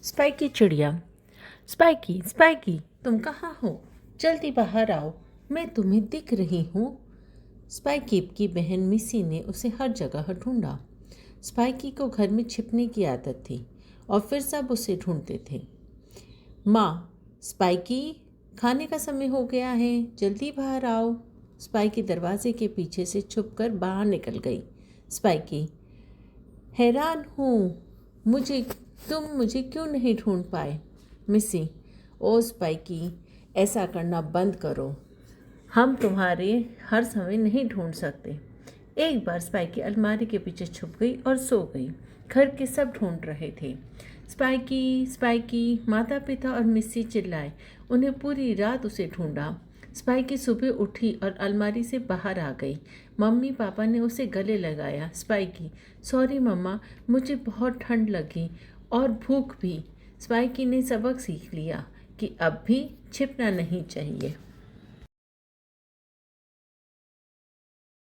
Spiky चिड़िया। Spiky spiky, तुम कहाँ हो? जल्दी बाहर आओ, मैं तुम्हें दिख रही हूँ। स्पाइकी की बहन मिसी ने उसे हर जगह ढूंढा। स्पाइकी को घर में छिपने की आदत थी और फिर सब उसे ढूंढते थे। माँ, स्पाइकी, खाने का समय हो गया है, जल्दी बाहर आओ। स्पाइकी दरवाजे के पीछे से छुपकर बाहर निकल गई। स्पाइकी, हैरान हूँ तुम मुझे क्यों नहीं ढूंढ पाए? मिसी, ओ स्पाइकी, ऐसा करना बंद करो, हम तुम्हारे हर समय नहीं ढूंढ सकते। एक बार स्पाइकी अलमारी के पीछे छुप गई और सो गई। घर के सब ढूंढ रहे थे। स्पाइकी स्पाइकी, माता पिता और मिस्सी चिल्लाए। उन्हें पूरी रात उसे ढूंढा। स्पाइकी सुबह उठी और अलमारी से बाहर आ गई। मम्मी पापा ने उसे गले लगाया। स्पाइकी, सॉरी मम्मा, मुझे बहुत ठंड लगी और भूख भी। स्पाइकी ने सबक सीख लिया कि अब भी छिपना नहीं चाहिए।